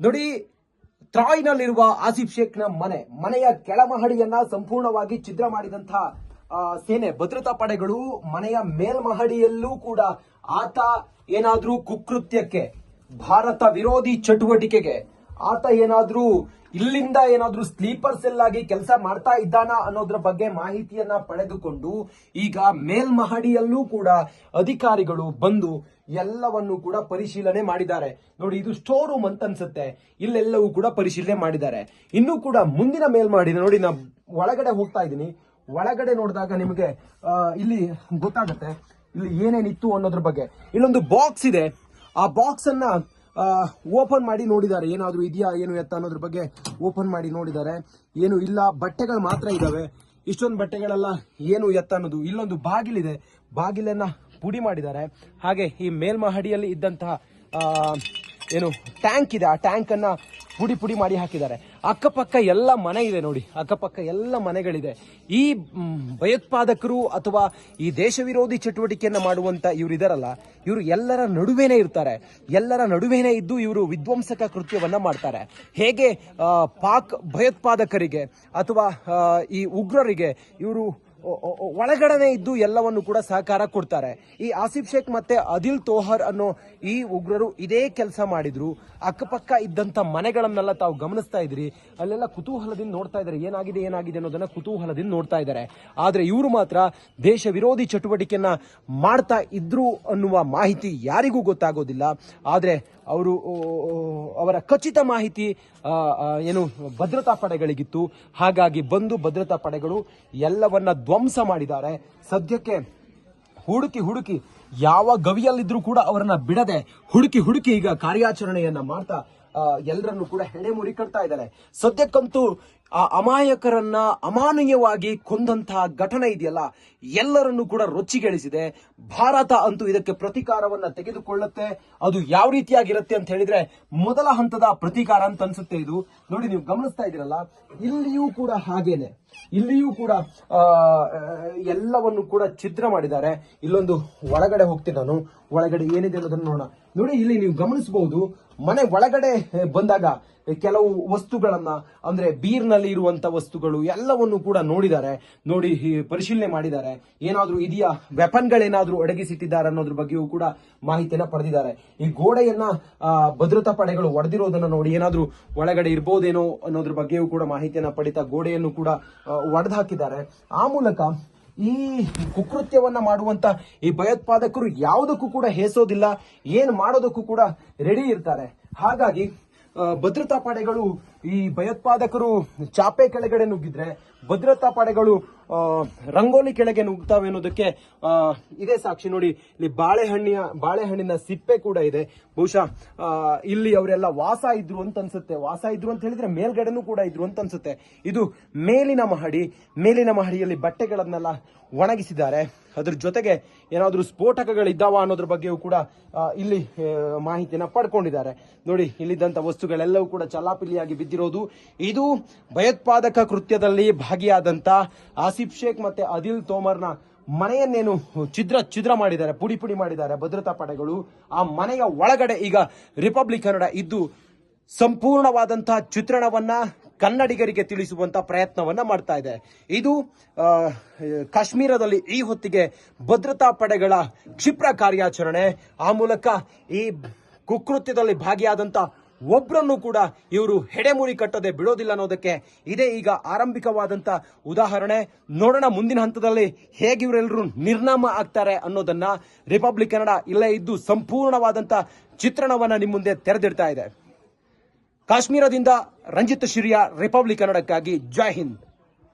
ನೋಡಿ, ಟ್ರಾಯ್ನಲ್ಲಿರುವ ಆಸಿಫ್ ಶೇಖ್ನ ಮನೆಯ ಕೆಳಮಹಡಿಯನ್ನ ಸಂಪೂರ್ಣವಾಗಿ ಛಿದ್ರ ಮಾಡಿದಂತಹ ಸೇನೆ ಭದ್ರತಾ ಪಡೆಗಳು ಮನೆಯ ಮೇಲ್ಮಹಡಿಯಲ್ಲೂ ಕೂಡ ಆತ ಏನಾದ್ರೂ ಕುಕೃತ್ಯಕ್ಕೆ, ಭಾರತ ವಿರೋಧಿ ಚಟುವಟಿಕೆಗೆ ಆತ ಏನಾದ್ರೂ ಇಲ್ಲಿಂದ ಏನಾದ್ರೂ ಸ್ಲೀಪರ್ ಸೆಲ್ ಆಗಿ ಕೆಲಸ ಮಾಡ್ತಾ ಇದ್ದಾನ ಅನ್ನೋದ್ರ ಬಗ್ಗೆ ಮಾಹಿತಿಯನ್ನ ಪಡೆದುಕೊಂಡು ಈಗ ಮೇಲ್ಮಹಡಿಯಲ್ಲೂ ಕೂಡ ಅಧಿಕಾರಿಗಳು ಬಂದು ಎಲ್ಲವನ್ನು ಕೂಡ ಪರಿಶೀಲನೆ ಮಾಡಿದ್ದಾರೆ. ನೋಡಿ, ಇದು ಸ್ಟೋರ್ ರೂಮ್ ಅಂತ ಅನ್ಸುತ್ತೆ. ಇಲ್ಲೆಲ್ಲವೂ ಕೂಡ ಪರಿಶೀಲನೆ ಮಾಡಿದ್ದಾರೆ. ಇನ್ನೂ ಕೂಡ ಮುಂದಿನ ಮೇಲ್ಮಹಡಿ ನೋಡಿ, ನಾ ಒಳಗಡೆ ಹೋಗ್ತಾ ಇದ್ದೀನಿ. ಒಳಗಡೆ ನೋಡಿದಾಗ ನಿಮಗೆ ಇಲ್ಲಿ ಗೊತ್ತಾಗುತ್ತೆ ಇಲ್ಲಿ ಏನೇನಿತ್ತು ಅನ್ನೋದ್ರ ಬಗ್ಗೆ. ಇಲ್ಲೊಂದು ಬಾಕ್ಸ್ ಇದೆ. ಆ ಬಾಕ್ಸ್ ಅನ್ನ ಓಪನ್ ಮಾಡಿ ನೋಡಿದ್ದಾರೆ. ಏನಾದ್ರೂ ಇದೆಯಾ ಏನು ಎತ್ತ ಅನ್ನೋದ್ರ ಬಗ್ಗೆ ಓಪನ್ ಮಾಡಿ ನೋಡಿದ್ದಾರೆ. ಏನು ಇಲ್ಲ, ಬಟ್ಟೆಗಳು ಮಾತ್ರ ಇದಾವೆ. ಇಷ್ಟೊಂದು ಬಟ್ಟೆಗಳೆಲ್ಲ ಏನು ಎತ್ತ ಅನ್ನೋದು. ಇಲ್ಲೊಂದು ಬಾಗಿಲಿದೆ, ಬಾಗಿಲನ್ನ ಪುಡಿ ಮಾಡಿದ್ದಾರೆ. ಹಾಗೆ ಈ ಮೇಲ್ಮಹಡಿಯಲ್ಲಿ ಇದ್ದಂತಹ ಏನು ಟ್ಯಾಂಕ್ ಇದೆ, ಆ ಟ್ಯಾಂಕ್ ಅನ್ನ ಪುಡಿ ಮಾಡಿ ಹಾಕಿದ್ದಾರೆ. ಅಕ್ಕಪಕ್ಕ ಎಲ್ಲ ಮನೆ ಇದೆ ನೋಡಿ, ಅಕ್ಕಪಕ್ಕ ಎಲ್ಲ ಮನೆಗಳಿದೆ. ಈ ಭಯೋತ್ಪಾದಕರು ಅಥವಾ ಈ ದೇಶ ವಿರೋಧಿ ಚಟುವಟಿಕೆಯನ್ನ ಮಾಡುವಂತ ಇವರು ಇದಾರಲ್ಲ, ಇವರು ಎಲ್ಲರ ನಡುವೆನೇ ಇರ್ತಾರೆ. ಎಲ್ಲರ ನಡುವೆನೇ ಇದ್ದು ಇವರು ವಿಧ್ವಂಸಕ ಕೃತ್ಯವನ್ನ ಮಾಡ್ತಾರೆ. ಹೇಗೆ ಪಾಕ್ ಭಯೋತ್ಪಾದಕರಿಗೆ ಅಥವಾ ಈ ಉಗ್ರರಿಗೆ ಇವರು ಒಳಗಡೆ ಇದ್ದು ಎಲ್ಲವನ್ನು ಕೂಡ ಸಹಕಾರ ಕೊಡ್ತಾರೆ. ಈ ಆಸಿಫ್ ಶೇಖ್ ಮತ್ತೆ ಅದಿಲ್ ತೋಹರ್ ಅನ್ನೋ ಈ ಉಗ್ರರು ಇದೇ ಕೆಲಸ ಮಾಡಿದ್ರು. ಅಕ್ಕಪಕ್ಕ ಇದ್ದಂತ ಮನೆಗಳನ್ನೆಲ್ಲ ತಾವು ಗಮನಿಸ್ತಾ ಇದ್ರಿ. ಅಲ್ಲೆಲ್ಲ ಕುತೂಹಲದಿಂದ ನೋಡ್ತಾ ಇದ್ದಾರೆ, ಏನಾಗಿದೆ ಅನ್ನೋದನ್ನ ಕುತೂಹಲದಿಂದ ನೋಡ್ತಾ ಇದ್ದಾರೆ. ಆದ್ರೆ ಇವರು ಮಾತ್ರ ದೇಶ ವಿರೋಧಿ ಚಟುವಟಿಕೆಯನ್ನ ಮಾಡ್ತಾ ಇದ್ರು ಅನ್ನುವ ಮಾಹಿತಿ ಯಾರಿಗೂ ಗೊತ್ತಾಗೋದಿಲ್ಲ. ಆದ್ರೆ ಅವರ ಖಚಿತ ಮಾಹಿತಿ ಏನು ಭದ್ರತಾ ಪಡೆಗಳಿಗಿತ್ತು. ಹಾಗಾಗಿ ಬಂದು ಭದ್ರತಾ ಪಡೆಗಳು ಎಲ್ಲವನ್ನ ಧ್ವಂಸ ಮಾಡಿದ್ದಾರೆ. ಸದ್ಯಕ್ಕೆ ಹುಡುಕಿ ಯಾವ ಗವಿಯಲ್ಲಿದ್ರೂ ಕೂಡ ಅವರನ್ನ ಬಿಡದೆ ಹುಡುಕಿ ಈಗ ಕಾರ್ಯಾಚರಣೆಯನ್ನ ಮಾಡ್ತಾ ಎಲ್ಲರನ್ನು ಕೂಡ ಹೆಣೆಮುರಿ ಕಟ್ತಾ ಇದ್ದಾರೆ. ಸದ್ಯಕ್ಕಂತೂ ಆ ಅಮಾಯಕರನ್ನ ಅಮಾನವೀಯವಾಗಿ ಕೊಂದಂತಹ ಘಟನೆ ಇದೆಯಲ್ಲ, ಎಲ್ಲರನ್ನು ಕೂಡ ರೊಚ್ಚಿಗೆಳಿಸಿದೆ. ಭಾರತ ಅಂತೂ ಇದಕ್ಕೆ ಪ್ರತೀಕಾರವನ್ನ ತೆಗೆದುಕೊಳ್ಳುತ್ತೆ. ಅದು ಯಾವ ರೀತಿಯಾಗಿರುತ್ತೆ ಅಂತ ಹೇಳಿದ್ರೆ ಮೊದಲ ಹಂತದ ಪ್ರತೀಕಾರ ಅಂತ ಅನ್ಸುತ್ತೆ ಇದು. ನೋಡಿ, ನೀವು ಗಮನಿಸ್ತಾ ಇದ್ದೀರಲ್ಲ, ಇಲ್ಲಿಯೂ ಕೂಡ ಹಾಗೇನೆ, ಇಲ್ಲಿಯೂ ಕೂಡ ಎಲ್ಲವನ್ನು ಕೂಡ ಛಿದ್ರ ಮಾಡಿದ್ದಾರೆ. ಇಲ್ಲೊಂದು ಒಳಗಡೆ ಹೋಗ್ತೀನಿ ನಾನು. ಒಳಗಡೆ ಏನಿದೆ ಅನ್ನೋದನ್ನ ನೋಡೋಣ. ನೋಡಿ, ಇಲ್ಲಿ ನೀವು ಗಮನಿಸಬಹುದು, ಮನೆ ಒಳಗಡೆ ಬಂದಾಗ ಕೆಲವು ವಸ್ತುಗಳನ್ನ, ಅಂದ್ರೆ ಬೀರ್ನಲ್ಲಿ ಇರುವಂತ ವಸ್ತುಗಳು ಎಲ್ಲವನ್ನು ಕೂಡ ನೋಡಿ ಪರಿಶೀಲನೆ ಮಾಡಿದ್ದಾರೆ. ಏನಾದ್ರೂ ಇದೆಯಾ, ವೆಪನ್ಗಳೇನಾದ್ರೂ ಅಡಗಿಸಿಟ್ಟಿದ್ದಾರೆ ಅನ್ನೋದ್ರ ಬಗ್ಗೆಯೂ ಕೂಡ ಮಾಹಿತಿಯನ್ನ ಪಡೆದಿದ್ದಾರೆ. ಈ ಗೋಡೆಯನ್ನ ಭದ್ರತಾ ಪಡೆಗಳು ಒಡೆದಿರೋದನ್ನ ನೋಡಿ ಏನಾದ್ರೂ ಒಳಗಡೆ ಇರ್ಬೋದೇನೋ ಅನ್ನೋದ್ರ ಬಗ್ಗೆಯೂ ಕೂಡ ಮಾಹಿತಿಯನ್ನ ಪಡಿತಾ ಗೋಡೆಯನ್ನು ಕೂಡ ಒಡೆದು ಹಾಕಿದ್ದಾರೆ. ಆ ಮೂಲಕ ಈ ಕುಕೃತ್ಯವನ್ನ ಮಾಡುವಂತ ಈ ಭಯೋತ್ಪಾದಕರು ಯಾವುದಕ್ಕೂ ಕೂಡ ಹೇಸೋದಿಲ್ಲ, ಏನ್ ಮಾಡೋದಕ್ಕೂ ಕೂಡ ರೆಡಿ ಇರ್ತಾರೆ. ಹಾಗಾಗಿ ಭದ್ರತಾ ಪಡೆಗಳು ಈ ಭಯೋತ್ಪಾದಕರು ಚಾಪೆ ಕೆಳಗಡೆ ನುಗ್ಗಿದ್ರೆ ಭದ್ರತಾ ಪಡೆಗಳು ರಂಗೋಲಿ ಕೆಳಗೆ ನುಗ್ತಾವೆ ಅನ್ನೋದಕ್ಕೆ ಇದೇ ಸಾಕ್ಷಿ. ನೋಡಿ, ಇಲ್ಲಿ ಬಾಳೆಹಣ್ಣಿನ ಸಿಪ್ಪೆ ಕೂಡ ಇದೆ. ಬಹುಶಃ ಇಲ್ಲಿ ಅವರೆಲ್ಲ ವಾಸ ಇದ್ರು ಅಂತ ಅನ್ಸುತ್ತೆ. ವಾಸ ಇದ್ರು ಅಂತ ಹೇಳಿದ್ರೆ ಮೇಲ್ಗಡೆನೂ ಕೂಡ ಇದ್ರು ಅಂತ ಅನ್ಸುತ್ತೆ. ಇದು ಮೇಲಿನ ಮಹಡಿಯಲ್ಲಿ ಬಟ್ಟೆಗಳನ್ನೆಲ್ಲ ಒಣಗಿಸಿದ್ದಾರೆ. ಅದ್ರ ಜೊತೆಗೆ ಏನಾದ್ರೂ ಸ್ಫೋಟಕಗಳಿದ್ದಾವ ಅನ್ನೋದ್ರ ಬಗ್ಗೆಯೂ ಕೂಡ ಇಲ್ಲಿ ಮಾಹಿತಿಯನ್ನ ಪಡ್ಕೊಂಡಿದ್ದಾರೆ. ನೋಡಿ, ಇಲ್ಲಿದ್ದಂತ ವಸ್ತುಗಳೆಲ್ಲವೂ ಕೂಡ ಚಲಾಪಿಲಿಯಾಗಿ ಬಿದ್ದಿರೋದು. ಇದು ಭಯೋತ್ಪಾದಕ ಕೃತ್ಯದಲ್ಲಿ ಭಾಗಿಯಾದಂತ ಆಸಿಫ್ ಶೇಖ್ ಮತ್ತೆ ಅದಿಲ್ ತೋಮರ್ನ ಮನೆಯನ್ನೇನು ಛಿದ್ರ ಮಾಡಿದ್ದಾರೆ, ಪುಡಿ ಮಾಡಿದ್ದಾರೆ ಭದ್ರತಾ ಪಡೆಗಳು. ಆ ಮನೆಯ ಒಳಗಡೆ ಈಗ ರಿಪಬ್ಲಿಕ್ ಕನ್ನಡ ಇದ್ದು ಸಂಪೂರ್ಣವಾದಂತಹ ಚಿತ್ರಣವನ್ನ ಕನ್ನಡಿಗರಿಗೆ ತಿಳಿಸುವಂತ ಪ್ರಯತ್ನವನ್ನ ಮಾಡ್ತಾ ಇದೆ. ಇದು ಕಾಶ್ಮೀರದಲ್ಲಿ ಈ ಹೊತ್ತಿಗೆ ಭದ್ರತಾ ಪಡೆಗಳ ಕ್ಷಿಪ್ರ ಕಾರ್ಯಾಚರಣೆ. ಆ ಮೂಲಕ ಈ ಕುಕೃತ್ಯದಲ್ಲಿ ಭಾಗಿಯಾದಂತ ಒಬ್ಬರನ್ನು ಕೂಡ ಇವರು ಹೆಡೆಮುರಿ ಕಟ್ಟದೆ ಬಿಡೋದಿಲ್ಲ ಅನ್ನೋದಕ್ಕೆ ಇದೇ ಈಗ ಆರಂಭಿಕವಾದಂತ ಉದಾಹರಣೆ. ನೋಡೋಣ ಮುಂದಿನ ಹಂತದಲ್ಲಿ ಹೇಗೆ ಇವರೆಲ್ಲರೂ ನಿರ್ನಾಮ ಆಗ್ತಾರೆ ಅನ್ನೋದನ್ನ. ರಿಪಬ್ಲಿಕ್ ಕನ್ನಡ ಇಲ್ಲೇ ಇದ್ದು ಸಂಪೂರ್ಣವಾದಂತ ಚಿತ್ರಣವನ್ನ ನಿಮ್ಮ ಮುಂದೆ ತೆರೆದಿಡ್ತಾ ಇದೆ. ಕಾಶ್ಮೀರದಿಂದ ರಂಜಿತ್ ಶಿರಿಯಾ, ರಿಪಬ್ಲಿಕ್ ಕನ್ನಡಕ್ಕಾಗಿ ಜೈ ಹಿಂದ್.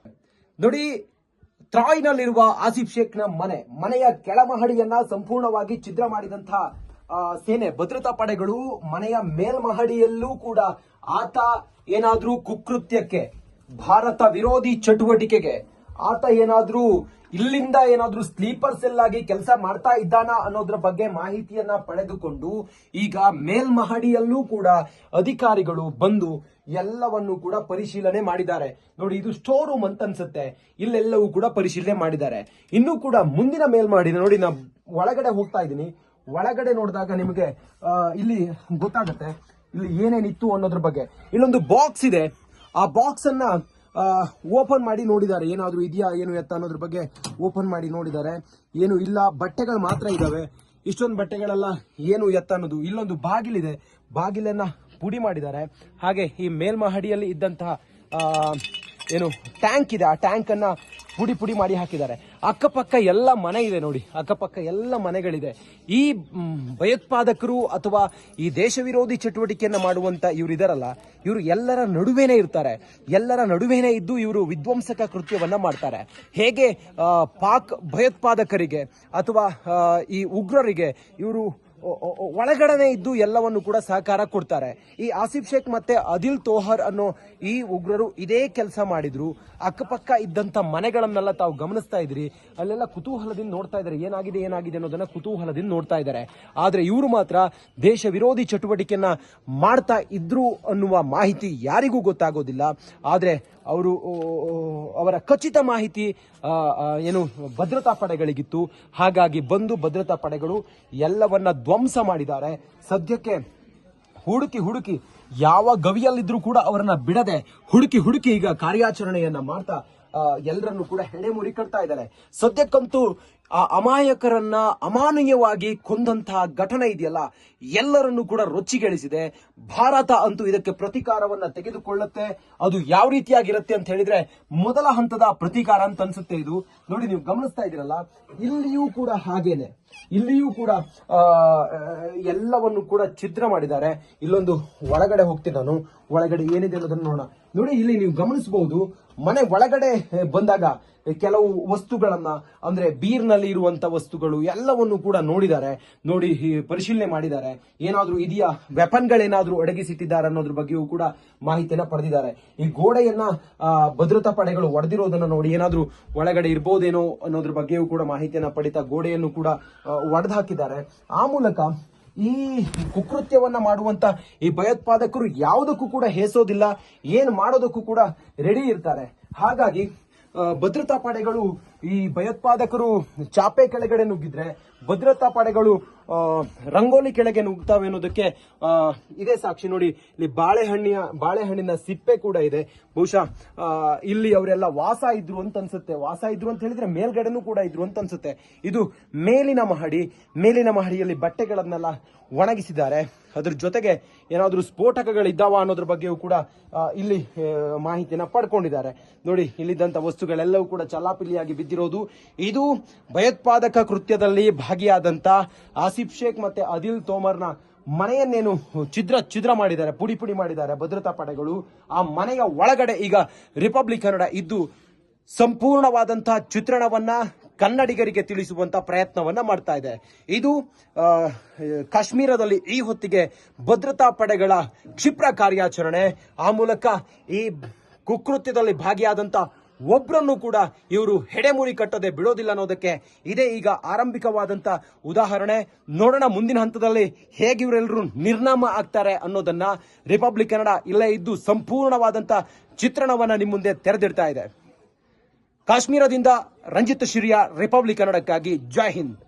ನೋಡಿ, ಟ್ರಾಯ್ನಲ್ಲಿರುವ ಆಸಿಫ್ ಶೇಖ್ನ ಮನೆಯ ಕೆಳಮಹಡಿಯನ್ನ ಸಂಪೂರ್ಣವಾಗಿ ಛಿದ್ರ ಮಾಡಿದಂತಹ ಸೇನೆ ಭದ್ರತಾ ಪಡೆಗಳು ಮನೆಯ ಮೇಲ್ಮಹಡಿಯಲ್ಲೂ ಕೂಡ ಆತ ಏನಾದ್ರೂ ಕುಕೃತ್ಯಕ್ಕೆ, ಭಾರತ ವಿರೋಧಿ ಚಟುವಟಿಕೆಗೆ ಆತ ಏನಾದ್ರೂ ಇಲ್ಲಿಂದ ಏನಾದ್ರೂ ಸ್ಲೀಪರ್ ಸೆಲ್ ಆಗಿ ಕೆಲಸ ಮಾಡ್ತಾ ಇದ್ದಾನ ಅನ್ನೋದ್ರ ಬಗ್ಗೆ ಮಾಹಿತಿಯನ್ನ ಪಡೆದುಕೊಂಡು ಈಗ ಮೇಲ್ಮಹಡಿಯಲ್ಲೂ ಕೂಡ ಅಧಿಕಾರಿಗಳು ಬಂದು ಎಲ್ಲವನ್ನು ಕೂಡ ಪರಿಶೀಲನೆ ಮಾಡಿದ್ದಾರೆ. ನೋಡಿ, ಇದು ಸ್ಟೋರ್ ರೂಮ್ ಅಂತ ಅನ್ಸುತ್ತೆ. ಇಲ್ಲೆಲ್ಲವೂ ಕೂಡ ಪರಿಶೀಲನೆ ಮಾಡಿದ್ದಾರೆ. ಇನ್ನೂ ಕೂಡ ಮುಂದಿನ ಮೇಲ್ಮಹಡಿ ನೋಡಿ, ನಾ ಒಳಗಡೆ ಹೋಗ್ತಾ ಇದ್ದೀನಿ. ಒಳಗಡೆ ನೋಡಿದಾಗ ನಿಮಗೆ ಇಲ್ಲಿ ಗೊತ್ತಾಗುತ್ತೆ ಇಲ್ಲಿ ಏನೇನಿತ್ತು ಅನ್ನೋದ್ರ ಬಗ್ಗೆ. ಇಲ್ಲೊಂದು ಬಾಕ್ಸ್ ಇದೆ, ಆ ಬಾಕ್ಸ್ ಅನ್ನ ಓಪನ್ ಮಾಡಿ ನೋಡಿದ್ದಾರೆ, ಏನಾದ್ರೂ ಇದೆಯಾ ಏನು ಎತ್ತ ಅನ್ನೋದ್ರ ಬಗ್ಗೆ ಓಪನ್ ಮಾಡಿ ನೋಡಿದ್ದಾರೆ. ಏನು ಇಲ್ಲ, ಬಟ್ಟೆಗಳು ಮಾತ್ರ ಇದಾವೆ. ಇಷ್ಟೊಂದು ಬಟ್ಟೆಗಳೆಲ್ಲ ಏನು ಎತ್ತ ಅನ್ನೋದು. ಇಲ್ಲೊಂದು ಬಾಗಿಲಿದೆ, ಬಾಗಿಲನ್ನ ಪುಡಿ ಮಾಡಿದ್ದಾರೆ. ಹಾಗೆ ಈ ಮೇಲ್ಮಹಡಿಯಲ್ಲಿ ಇದ್ದಂತಹ ಏನು ಟ್ಯಾಂಕ್ ಇದೆ, ಆ ಟ್ಯಾಂಕ್ ಅನ್ನ ಪುಡಿ ಮಾಡಿ ಹಾಕಿದ್ದಾರೆ. ಅಕ್ಕಪಕ್ಕ ಎಲ್ಲ ಮನೆ ಇದೆ ನೋಡಿ, ಅಕ್ಕಪಕ್ಕ ಎಲ್ಲ ಮನೆಗಳಿದೆ. ಈ ಭಯೋತ್ಪಾದಕರು ಅಥವಾ ಈ ದೇಶ ವಿರೋಧಿ ಚಟುವಟಿಕೆಯನ್ನ ಮಾಡುವಂತ ಇವ್ರು ಇದಾರಲ್ಲ, ಇವರು ಎಲ್ಲರ ನಡುವೆನೇ ಇರ್ತಾರೆ. ಎಲ್ಲರ ನಡುವೆನೇ ಇದ್ದು ಇವರು ವಿಧ್ವಂಸಕ ಕೃತ್ಯವನ್ನ ಮಾಡ್ತಾರೆ. ಹೇಗೆ ಪಾಕ್ ಭಯೋತ್ಪಾದಕರಿಗೆ ಅಥವಾ ಈ ಉಗ್ರರಿಗೆ ಇವರು ಒಳಗಡೆ ಇದ್ದು ಎಲ್ಲವನ್ನು ಕೂಡ ಸಹಕಾರ ಕೊಡ್ತಾರೆ. ಈ ಆಸಿಫ್ ಶೇಖ್ ಮತ್ತೆ ಅದಿಲ್ ತೋಹರ್ ಅನ್ನೋ ಈ ಉಗ್ರರು ಇದೇ ಕೆಲಸ ಮಾಡಿದ್ರು. ಅಕ್ಕಪಕ್ಕ ಇದ್ದಂತ ಮನೆಗಳನ್ನೆಲ್ಲ ತಾವು ಗಮನಿಸ್ತಾ ಇದ್ರಿ, ಅಲ್ಲೆಲ್ಲ ಕುತೂಹಲದಿಂದ ನೋಡ್ತಾ ಇದ್ದಾರೆ, ಏನಾಗಿದೆ ಅನ್ನೋದನ್ನ ಕುತೂಹಲದಿಂದ ನೋಡ್ತಾ ಇದ್ದಾರೆ. ಆದ್ರೆ ಇವರು ಮಾತ್ರ ದೇಶ ವಿರೋಧಿ ಚಟುವಟಿಕೆಯನ್ನ ಮಾಡ್ತಾ ಇದ್ರು ಅನ್ನುವ ಮಾಹಿತಿ ಯಾರಿಗೂ ಗೊತ್ತಾಗೋದಿಲ್ಲ. ಆದ್ರೆ ಅವರ ಖಚಿತ ಮಾಹಿತಿ ಏನು ಭದ್ರತಾ ಪಡೆಗಳಿಗಿತ್ತು. ಹಾಗಾಗಿ ಬಂದು ಭದ್ರತಾ ಪಡೆಗಳು ಎಲ್ಲವನ್ನ ಧ್ವಂಸ ಮಾಡಿದ್ದಾರೆ. ಸದ್ಯಕ್ಕೆ ಹುಡುಕಿ ಯಾವ ಗವಿಯಲ್ಲಿದ್ರೂ ಕೂಡ ಅವರನ್ನ ಬಿಡದೆ ಹುಡುಕಿ ಈಗ ಕಾರ್ಯಾಚರಣೆಯನ್ನ ಮಾಡ್ತಾ ಎಲ್ಲರನ್ನು ಕೂಡ ಹೆಡೆಮುರಿ ಕಟ್ತಾ ಇದ್ದಾರೆ. ಸದ್ಯಕ್ಕಂತೂ ಆ ಅಮಾಯಕರನ್ನ ಅಮಾನವೀಯವಾಗಿ ಕೊಂದಂತಹ ಘಟನೆ ಇದೆಯಲ್ಲ, ಎಲ್ಲರನ್ನು ಕೂಡ ರೊಚ್ಚಿಗೆಳಿಸಿದೆ. ಭಾರತ ಅಂತೂ ಇದಕ್ಕೆ ಪ್ರತೀಕಾರವನ್ನ ತೆಗೆದುಕೊಳ್ಳುತ್ತೆ. ಅದು ಯಾವ ರೀತಿಯಾಗಿರುತ್ತೆ ಅಂತ ಹೇಳಿದ್ರೆ ಮೊದಲ ಹಂತದ ಪ್ರತೀಕಾರ ಅಂತ ಅನ್ಸುತ್ತೆ ಇದು. ನೋಡಿ, ನೀವು ಗಮನಿಸ್ತಾ ಇದ್ದೀರಲ್ಲ, ಇಲ್ಲಿಯೂ ಕೂಡ ಹಾಗೇನೆ, ಇಲ್ಲಿಯೂ ಕೂಡ ಎಲ್ಲವನ್ನು ಕೂಡ ಚಿತ್ರ ಮಾಡಿದ್ದಾರೆ. ಇಲ್ಲೊಂದು ಒಳಗಡೆ ಹೋಗ್ತೀನಿ ನಾನು, ಒಳಗಡೆ ಏನಿದೆ ಅನ್ನೋದನ್ನ ನೋಡೋಣ. ನೋಡಿ, ಇಲ್ಲಿ ನೀವು ಗಮನಿಸಬಹುದು, ಮನೆ ಒಳಗಡೆ ಬಂದಾಗ ಕೆಲವು ವಸ್ತುಗಳನ್ನ, ಅಂದ್ರೆ ಬೀರ್ನಲ್ಲಿ ಇರುವಂತ ವಸ್ತುಗಳು ಎಲ್ಲವನ್ನು ಕೂಡ ನೋಡಿ ಪರಿಶೀಲನೆ ಮಾಡಿದ್ದಾರೆ. ಏನಾದ್ರೂ ಇದೆಯಾ, ವೆಪನ್ಗಳೇನಾದ್ರೂ ಅಡಗಿಸಿಟ್ಟಿದ್ದಾರೆ ಅನ್ನೋದ್ರ ಬಗ್ಗೆಯೂ ಕೂಡ ಮಾಹಿತಿಯನ್ನ ಪಡೆದಿದ್ದಾರೆ. ಈ ಗೋಡೆಯನ್ನ ಭದ್ರತಾ ಪಡೆಗಳು ಒಡೆದಿರೋದನ್ನ ನೋಡಿ ಏನಾದ್ರೂ ಒಳಗಡೆ ಇರ್ಬೋದೇನೋ ಅನ್ನೋದ್ರ ಬಗ್ಗೆಯೂ ಕೂಡ ಮಾಹಿತಿಯನ್ನ ಪಡಿತಾ ಗೋಡೆಯನ್ನು ಕೂಡ ಒಡೆದು ಹಾಕಿದ್ದಾರೆ. ಆ ಮೂಲಕ ಈ ಕುಕೃತ್ಯವನ್ನ ಮಾಡುವಂತ ಈ ಭಯೋತ್ಪಾದಕರು ಯಾವುದಕ್ಕೂ ಕೂಡ ಹೇಸೋದಿಲ್ಲ, ಏನ್ ಮಾಡೋದಕ್ಕೂ ಕೂಡ ರೆಡಿ ಇರ್ತಾರೆ. ಹಾಗಾಗಿ ಭದ್ರತಾ ಪಡೆಗಳು ಈ ಭಯೋತ್ಪಾದಕರು ಚಾಪೆ ಕೆಳಗಡೆ ನುಗ್ಗಿದ್ರೆ ಭದ್ರತಾ ಪಡೆಗಳು ರಂಗೋಲಿ ಕೆಳಗೆ ನುಗ್ತಾವೆ ಅನ್ನೋದಕ್ಕೆ ಇದೇ ಸಾಕ್ಷಿ. ನೋಡಿ, ಇಲ್ಲಿ ಬಾಳೆಹಣ್ಣಿನ ಸಿಪ್ಪೆ ಕೂಡ ಇದೆ. ಬಹುಶಃ ಇಲ್ಲಿ ಅವರೆಲ್ಲ ವಾಸ ಇದ್ರು ಅಂತ ಅನ್ಸುತ್ತೆ. ವಾಸ ಇದ್ರು ಅಂತ ಹೇಳಿದ್ರೆ ಮೇಲ್ಗಡೆನೂ ಕೂಡ ಇದ್ರು ಅಂತ ಅನ್ಸುತ್ತೆ. ಇದು ಮೇಲಿನ ಮಹಡಿಯಲ್ಲಿ ಬಟ್ಟೆಗಳನ್ನೆಲ್ಲ ಒಣಗಿಸಿದ್ದಾರೆ. ಅದ್ರ ಜೊತೆಗೆ ಏನಾದ್ರೂ ಸ್ಫೋಟಕಗಳಿದ್ದಾವ ಅನ್ನೋದ್ರ ಬಗ್ಗೆಯೂ ಕೂಡ ಇಲ್ಲಿ ಮಾಹಿತಿಯನ್ನ ಪಡ್ಕೊಂಡಿದ್ದಾರೆ. ನೋಡಿ, ಇಲ್ಲಿದ್ದಂತ ವಸ್ತುಗಳೆಲ್ಲವೂ ಕೂಡ ಚಲಾಪಿಲಿಯಾಗಿ ಬಿದ್ದಿರೋದು. ಇದು ಭಯೋತ್ಪಾದಕ ಕೃತ್ಯದಲ್ಲಿ ಭಾಗಿಯಾದಂತ ಆಸಿಫ್ ಶೇಖ್ ಮತ್ತೆ ಅದಿಲ್ ತೋಮರ್ನ ಮನೆಯನ್ನೇನು ಛಿದ್ರ ಮಾಡಿದ್ದಾರೆ, ಪುಡಿ ಮಾಡಿದ್ದಾರೆ ಭದ್ರತಾ ಪಡೆಗಳು. ಆ ಮನೆಯ ಒಳಗಡೆ ಈಗ ರಿಪಬ್ಲಿಕ್ ಕನ್ನಡ ಇದ್ದು ಸಂಪೂರ್ಣವಾದಂತಹ ಚಿತ್ರಣವನ್ನ ಕನ್ನಡಿಗರಿಗೆ ತಿಳಿಸುವಂತ ಪ್ರಯತ್ನವನ್ನ ಮಾಡ್ತಾ ಇದೆ. ಇದು ಕಾಶ್ಮೀರದಲ್ಲಿ ಈ ಹೊತ್ತಿಗೆ ಭದ್ರತಾ ಪಡೆಗಳ ಕ್ಷಿಪ್ರ ಕಾರ್ಯಾಚರಣೆ. ಆ ಮೂಲಕ ಈ ಕುಕೃತ್ಯದಲ್ಲಿ ಭಾಗಿಯಾದಂತ ಒಬ್ಬರನ್ನು ಕೂಡ ಇವರು ಹೆಡೆಮುರಿ ಕಟ್ಟದೆ ಬಿಡೋದಿಲ್ಲ ಅನ್ನೋದಕ್ಕೆ ಇದೇ ಈಗ ಆರಂಭಿಕವಾದಂತ ಉದಾಹರಣೆ. ನೋಡೋಣ ಮುಂದಿನ ಹಂತದಲ್ಲಿ ಹೇಗೆ ಇವರೆಲ್ಲರೂ ನಿರ್ನಾಮ ಆಗ್ತಾರೆ ಅನ್ನೋದನ್ನ. ರಿಪಬ್ಲಿಕ್ ಕನ್ನಡ ಇಲ್ಲೇ ಇದ್ದು ಸಂಪೂರ್ಣವಾದಂತ ಚಿತ್ರಣವನ್ನ ನಿಮ್ಮ ಮುಂದೆ ತೆರೆದಿಡ್ತಾ ಇದೆ. ಕಾಶ್ಮೀರದಿಂದ ರಂಜಿತ್ ಶಿರಿಯಾ, ರಿಪಬ್ಲಿಕ್ ಕನ್ನಡಕ್ಕಾಗಿ. ಜೈ ಹಿಂದ್.